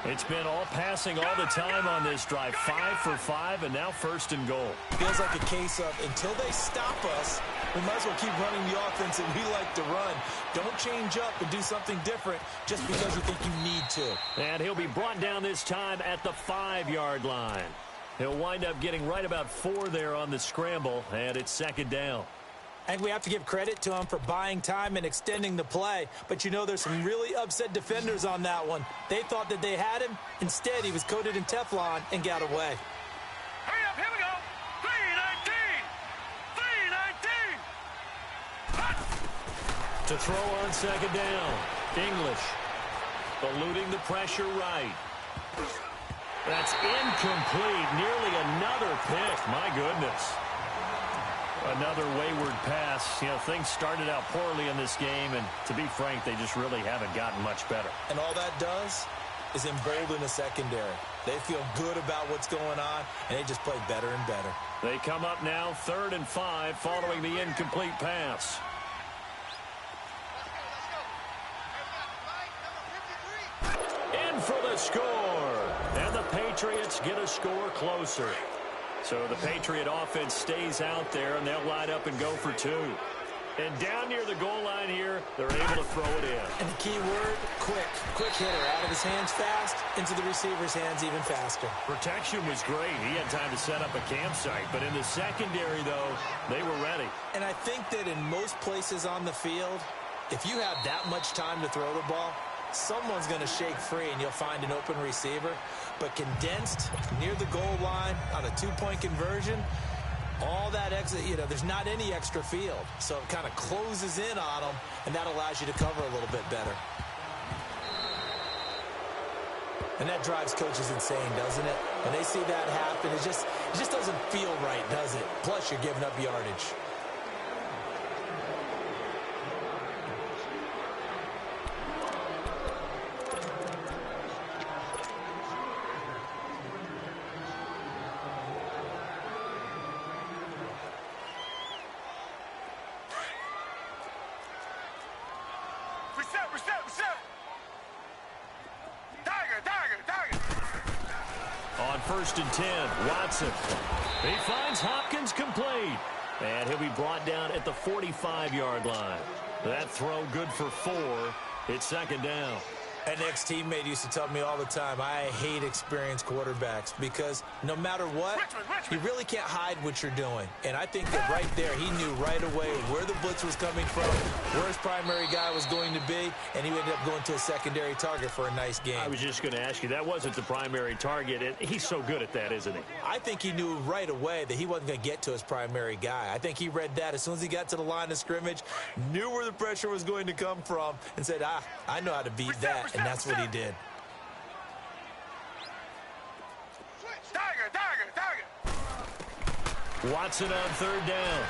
Speaker 1: It's been all passing all the time on this drive. 5 for 5, and now 1st and goal.
Speaker 2: Feels like a case of until they stop us, we might as well keep running the offense that we like to run. Don't change up and do something different just because you think you need to.
Speaker 1: And he'll be brought down this time at the 5-yard line. He'll wind up getting right about 4 there on the scramble, and it's 2nd down.
Speaker 2: I think we have to give credit to him for buying time and extending the play. But, you know, there's some really upset defenders on that one. They thought that they had him. Instead, he was coated in Teflon and got away.
Speaker 3: Hurry up, here we go. 3-19. 3-19.
Speaker 1: To throw on 2nd down. English eluding the pressure right. That's incomplete. Nearly another pick. My goodness. Another wayward pass. You know, things started out poorly in this game, and to be frank, they just really haven't gotten much better.
Speaker 2: And all that does is embolden the secondary. They feel good about what's going on, and they just play better and better.
Speaker 1: They come up now 3rd and 5 following the incomplete pass. In for the score. And the Patriots get a score closer. So the Patriot offense stays out there, and they'll line up and go for 2. And down near the goal line here, they're able to throw it in.
Speaker 2: And the key word, quick. Quick hitter. Out of his hands fast, into the receiver's hands even faster.
Speaker 1: Protection was great. He had time to set up a campsite. But in the secondary, though, they were ready.
Speaker 2: And I think that in most places on the field, if you have that much time to throw the ball, someone's going to shake free and you'll find an open receiver. But condensed near the goal line on a 2-point conversion, all that exit, you know, there's not any extra field. So it kind of closes in on them, and that allows you to cover a little bit better. And that drives coaches insane, doesn't it? When they see that happen, it just doesn't feel right, does it? Plus, you're giving up yardage.
Speaker 3: Reset. Tiger.
Speaker 1: On 1st and 10, Watson. He finds Hopkins complete. And he'll be brought down at the 45-yard line. That throw good for 4. It's 2nd down.
Speaker 2: An ex-teammate used to tell me all the time, I hate experienced quarterbacks because no matter what, you really can't hide what you're doing. And I think that right there, he knew right away where the blitz was coming from, where his primary guy was going to be, and he ended up going to a secondary target for a nice game.
Speaker 1: I was just going to ask you, that wasn't the primary target, and he's so good at that, isn't he?
Speaker 2: I think he knew right away that he wasn't going to get to his primary guy. I think he read that as soon as he got to the line of scrimmage, knew where the pressure was going to come from, and said, I know how to beat that. And that's what he did.
Speaker 3: Tiger.
Speaker 1: Watson on 3rd down.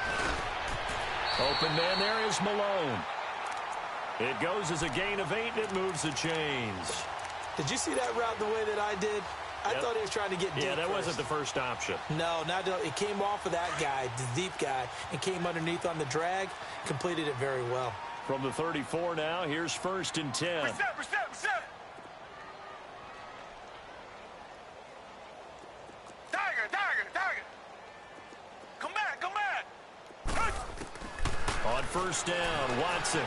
Speaker 1: Open man there is Malone. It goes as a gain of 8, and it moves the chains.
Speaker 2: Did you see that route the way that I did? I thought he was trying to get deep.
Speaker 1: Yeah, that
Speaker 2: first.
Speaker 1: wasn't the first option.
Speaker 2: No, it came off of that guy, the deep guy, and came underneath on the drag, completed it very well.
Speaker 1: From the 34 now, here's 1st and 10.
Speaker 3: Reset. Tiger. Come back.
Speaker 1: On 1st down, Watson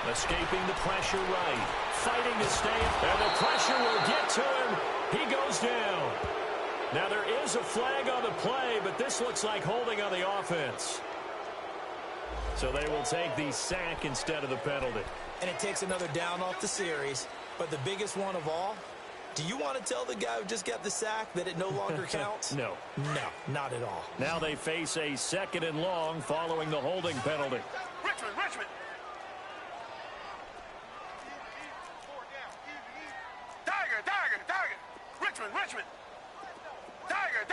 Speaker 1: escaping the pressure right, fighting to stay, and the pressure will get to him. He goes down. Now there is a flag on the play, but this looks like holding on the offense. So they will take the sack instead of the penalty.
Speaker 2: And it takes another down off the series. But the biggest one of all, do you want to tell the guy who just got the sack that it no longer counts?
Speaker 1: No.
Speaker 2: No, not at all.
Speaker 1: Now they face a 2nd and long following the holding penalty.
Speaker 3: Richmond. Tiger. Richmond. Tiger.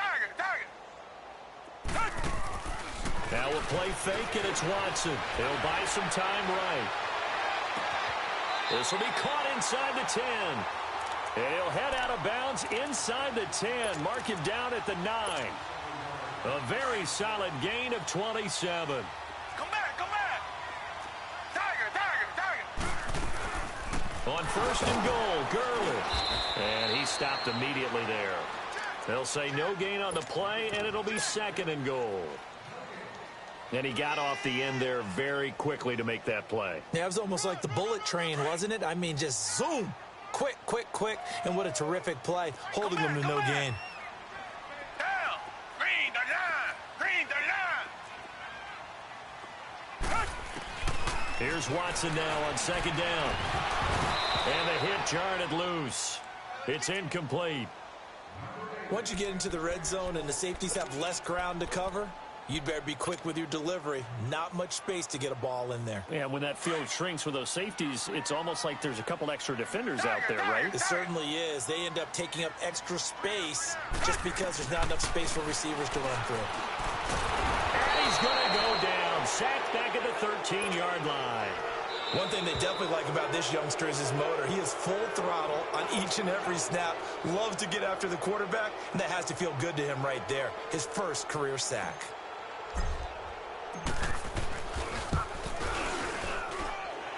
Speaker 1: Now a play fake, and it's Watson. He'll buy some time right. This will be caught inside the 10. And he'll head out of bounds inside the 10. Mark him down at the 9. A very solid gain of 27.
Speaker 3: Come back.
Speaker 1: On first and goal, Gurley. And he stopped immediately there. They'll say no gain on the play, and it'll be second and goal. And he got off the end there very quickly to make that play.
Speaker 2: Yeah, it was almost like the bullet train, wasn't it? I mean, just zoom. Quick, quick, quick. And what a terrific play, holding them to no gain.
Speaker 3: Down. Green the line. Green the line.
Speaker 1: Here's Watson now on second down. And the hit jarred it loose. It's incomplete.
Speaker 2: Once you get into the red zone and the safeties have less ground to cover, you'd better be quick with your delivery. Not much space to get a ball in there.
Speaker 1: Yeah, when that field shrinks with those safeties, it's almost like there's a couple extra defenders out there, right?
Speaker 2: It certainly is. They end up taking up extra space just because there's not enough space for receivers to run through.
Speaker 1: And he's going to go down. Sacked back at the 13-yard line.
Speaker 2: One thing they definitely like about this youngster is his motor. He is full throttle on each and every snap. Loves to get after the quarterback, and that has to feel good to him right there. His first career sack.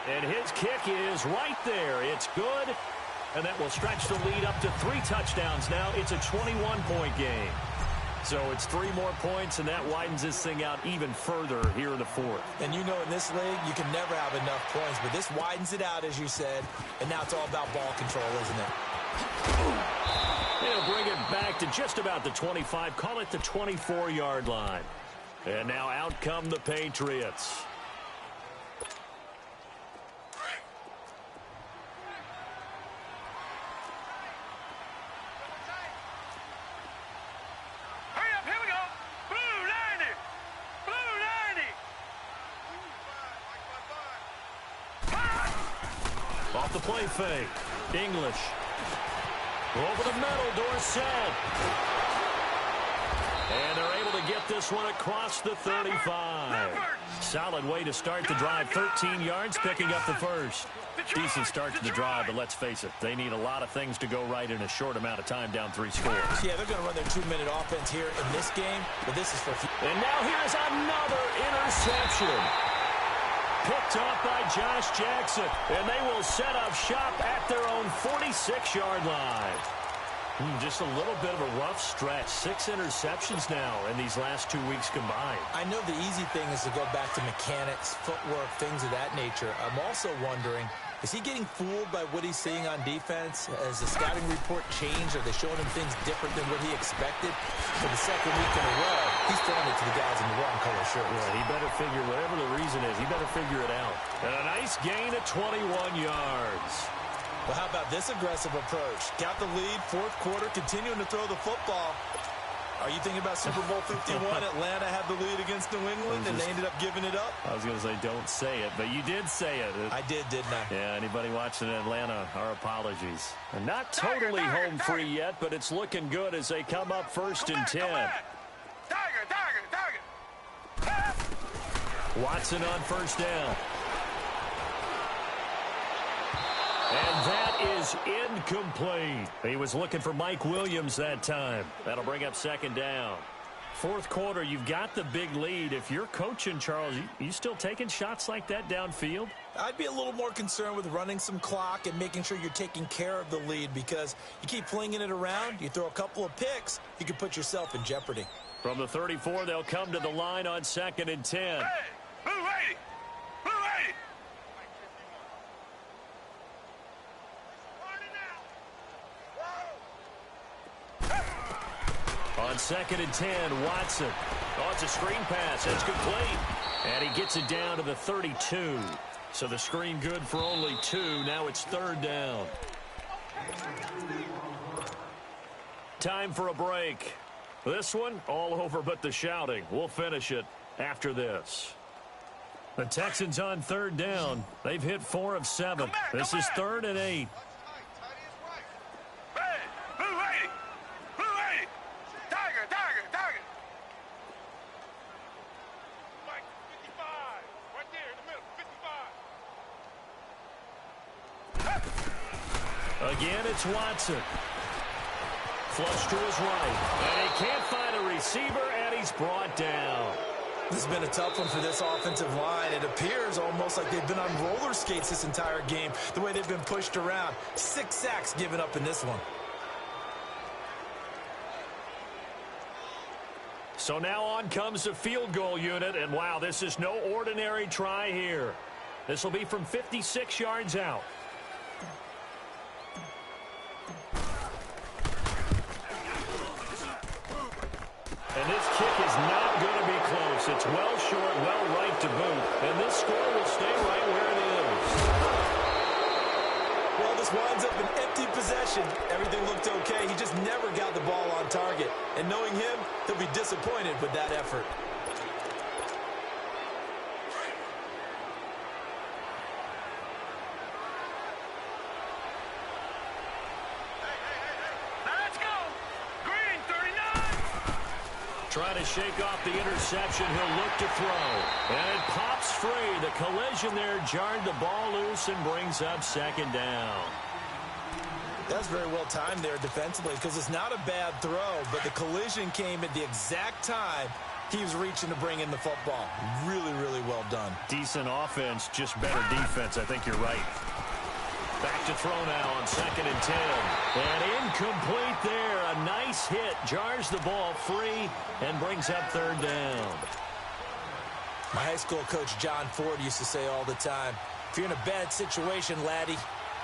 Speaker 1: And his kick is right there. It's good, and that will stretch the lead up to 3 touchdowns now. It's a 21-point game. So it's 3 more points, and that widens this thing out even further here in the fourth.
Speaker 2: And you know in this league, you can never have enough points, but this widens it out, as you said, and now it's all about ball control, isn't it?
Speaker 1: They'll bring it back to just about the 25, call it the 24-yard line. And now out come the Patriots. Off the play fake. English. Over the middle, Dorsett. And they're able to get this one across the 35. Solid way to start the drive. 13 yards, picking up the first. Decent start to the drive, but let's face it, they need a lot of things to go right in a short amount of time, down 3 scores.
Speaker 2: Yeah, they're going to run their 2-minute offense here in this game, but this is for...
Speaker 1: And now here's another interception. Picked off by Josh Jackson, and they will set up shop at their own 46-yard line. Just a little bit of a rough stretch. 6 interceptions now in these last 2 weeks combined.
Speaker 2: I know the easy thing is to go back to mechanics, footwork, things of that nature. I'm also wondering, is he getting fooled by what he's seeing on defense? Has the scouting report changed? Are they showing him things different than what he expected? For the second week in a row, he's throwing it to the guys in the wrong color shirts.
Speaker 1: Yeah, he better figure, whatever the reason is, he better figure it out. And a nice gain of 21 yards.
Speaker 2: Well, how about this aggressive approach? Got the lead, fourth quarter, continuing to throw the football. Are you thinking about Super Bowl 51? Atlanta had the lead against New England, and they ended up giving it up?
Speaker 1: I was going to say, don't say it, but you did say it.
Speaker 2: I did, didn't I?
Speaker 1: Yeah, anybody watching Atlanta, our apologies. And not totally home free yet, but it's looking good as they come up first and 10. Watson on first down. And that is incomplete. He was looking for Mike Williams that time. That'll bring up second down. Fourth quarter, you've got the big lead. If you're coaching, Charles, you still taking shots like that downfield?
Speaker 2: I'd be a little more concerned with running some clock and making sure you're taking care of the lead, because you keep flinging it around, you throw a couple of picks, you can put yourself in jeopardy.
Speaker 1: From the 34, they'll come to the line on second and 10.
Speaker 3: Hey, blue lady! Blue lady!
Speaker 1: On second and 10, Watson. Oh, it's a screen pass. It's complete. And he gets it down to the 32. So the screen good for only 2. Now it's third down. Time for a break. This one, all over but the shouting. We'll finish it after this. The Texans on third down. They've hit 4 of 7. This is 3rd and 8. Again, it's Watson. Flush to his right. And he can't find a receiver, and he's brought down.
Speaker 2: This has been a tough one for this offensive line. It appears almost like they've been on roller skates this entire game, the way they've been pushed around. 6 sacks given up in this one.
Speaker 1: So now on comes the field goal unit, and wow, this is no ordinary try here. This will be from 56 yards out. And this kick is not going to be close. It's well short, well right to boot. And this score will stay right where it is.
Speaker 2: Well, this winds up an empty possession. Everything looked okay. He just never got the ball on target. And knowing him, he'll be disappointed with that effort.
Speaker 1: Trying to shake off the interception. He'll look to throw. And it pops free. The collision there jarred the ball loose and brings up second down.
Speaker 2: That's very well timed there defensively because it's not a bad throw, but the collision came at the exact time he was reaching to bring in the football. Really, really well done.
Speaker 1: Decent offense, just better defense. I think you're right. Back to throw now on 2nd and 10. And incomplete there. A nice hit. Jars the ball free and brings up 3rd down.
Speaker 2: My high school coach, John Ford, used to say all the time, if you're in a bad situation, laddie,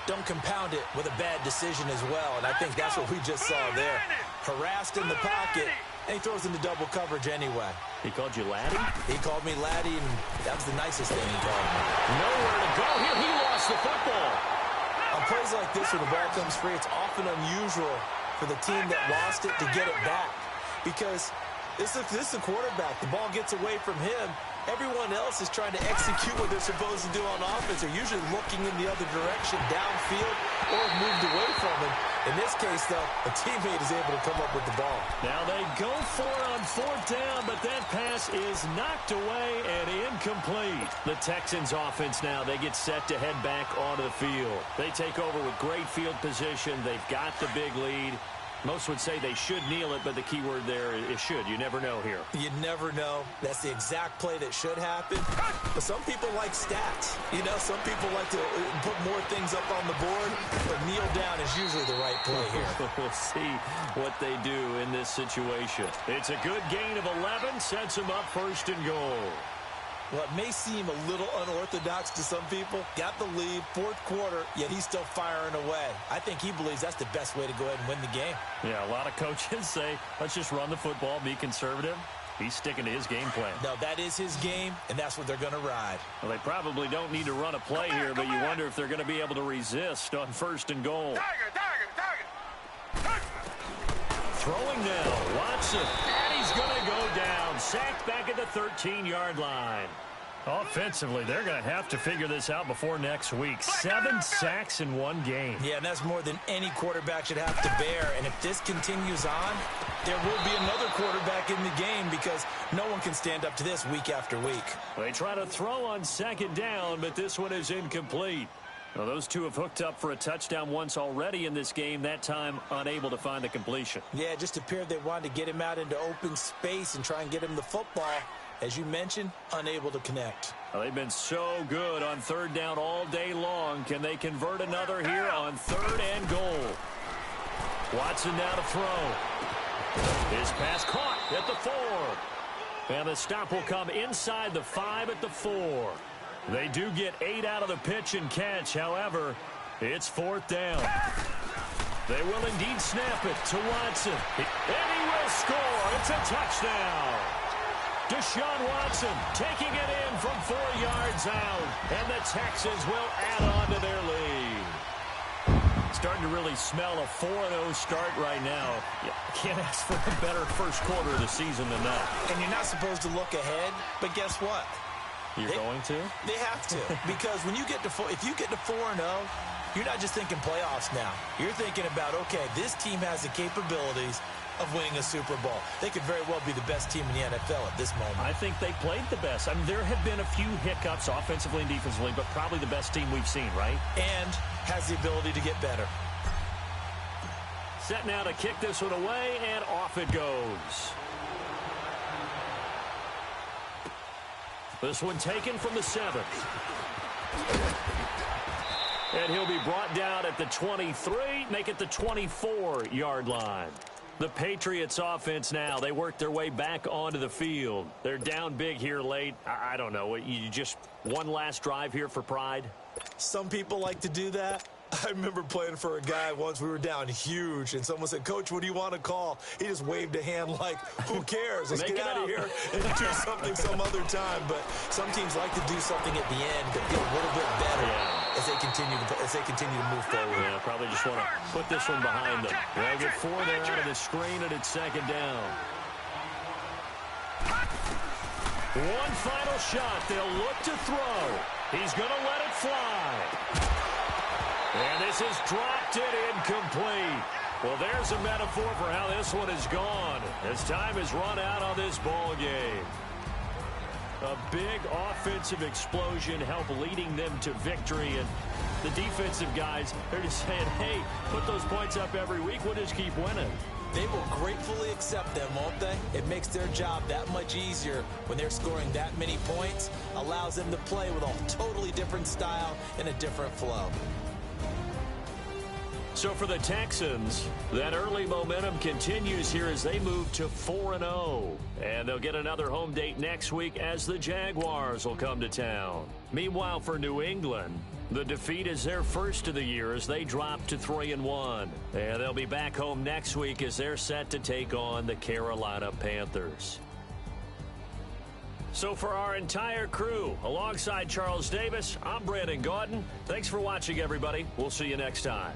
Speaker 2: don't compound it with a bad decision as well. And I think that's what we just saw there. Harassed in the pocket, and he throws into double coverage anyway.
Speaker 1: He called you laddie?
Speaker 2: He called me laddie, and that was the nicest thing he called me.
Speaker 1: Nowhere to go here. He lost the football.
Speaker 2: On plays like this, when the ball comes free, it's often unusual for the team that lost it to get it back. Because this is a quarterback. The ball gets away from him. Everyone else is trying to execute what they're supposed to do on offense. They're usually looking in the other direction, downfield, or have moved away from him. In this case, though, a teammate is able to come up with the ball.
Speaker 1: Now they go for it on 4th down, but that pass is knocked away and incomplete. The Texans offense now, they get set to head back onto the field. They take over with great field position. They've got the big lead. Most would say they should kneel it, but the key word there is should. You never know here.
Speaker 2: You never know. That's the exact play that should happen. But some people like stats. You know, some people like to put more things up on the board, but kneel down is usually the right play here.
Speaker 1: We'll see what they do in this situation. It's a good gain of 11, sets them up 1st and goal.
Speaker 2: Well, it may seem a little unorthodox to some people. Got the lead, 4th quarter, yet he's still firing away. I think he believes that's the best way to go ahead and win the game.
Speaker 1: Yeah, a lot of coaches say, let's just run the football, be conservative. He's sticking to his game plan.
Speaker 2: No, that is his game, and that's what they're going to ride.
Speaker 1: Well, they probably don't need to run a play here, but you wonder if they're going to be able to resist on 1st and goal. Throwing now, Watson, and he's going to go down. Sacked back at the 13-yard line. Offensively, they're going to have to figure this out before next week. 7 sacks in one game.
Speaker 2: Yeah, and that's more than any quarterback should have to bear. And if this continues on, there will be another quarterback in the game because no one can stand up to this week after week.
Speaker 1: They try to throw on 2nd down, but this one is incomplete. Well, those two have hooked up for a touchdown once already in this game, that time unable to find the completion.
Speaker 2: Yeah, it just appeared they wanted to get him out into open space and try and get him the football. As you mentioned, unable to connect.
Speaker 1: Well, they've been so good on 3rd down all day long. Can they convert another here on 3rd and goal? Watson now to throw. His pass caught at the 4. And the stop will come inside the 5 at the 4. They do get 8 out of the pitch and catch. However, it's 4th down. They will indeed snap it to Watson. And he will score. It's a touchdown. Deshaun Watson taking it in from 4 yards out. And the Texans will add on to their lead. Starting to really smell a 4-0 start right now. You can't ask for a better first quarter of the season than that.
Speaker 2: And you're not supposed to look ahead, but guess what?
Speaker 1: You're going to?
Speaker 2: They have to. Because when you get to if you get to 4-0, you're not just thinking playoffs now. You're thinking about, okay, this team has the capabilities of winning a Super Bowl. They could very well be the best team in the NFL at this moment.
Speaker 1: I think they played the best. I mean, there have been a few hiccups offensively and defensively, but probably the best team we've seen, right?
Speaker 2: And has the ability to get better.
Speaker 1: Set now to kick this one away, and off it goes. This one taken from the 7. And he'll be brought down at the 23, make it the 24-yard line. The Patriots offense now, they work their way back onto the field. They're down big here late. I don't know. You just one last drive here for pride?
Speaker 2: Some people like to do that. I remember playing for a guy once. We were down huge, and someone said, "Coach, what do you want to call?" He just waved a hand like, who cares? Let's get out of here and do something some other time. But some teams like to do something at the end to feel a little bit better as they continue to move forward.
Speaker 1: Yeah, probably just want to put this one behind them. They'll get 4 there out of the screen, and it's 2nd down. One final shot. They'll look to throw. He's going to let it fly. And this is dropped it incomplete. Well, there's a metaphor for how this one is gone as time has run out on this ball game. A big offensive explosion helped leading them to victory. And the defensive guys, they're just saying, hey, put those points up every week. We'll just keep winning.
Speaker 2: They will gratefully accept them, won't they? It makes their job that much easier when they're scoring that many points. Allows them to play with a totally different style and a different flow.
Speaker 1: So for the Texans, that early momentum continues here as they move to 4-0. And they'll get another home date next week as the Jaguars will come to town. Meanwhile, for New England, the defeat is their first of the year as they drop to 3-1. And they'll be back home next week as they're set to take on the Carolina Panthers. So for our entire crew, alongside Charles Davis, I'm Brandon Gaudin. Thanks for watching, everybody. We'll see you next time.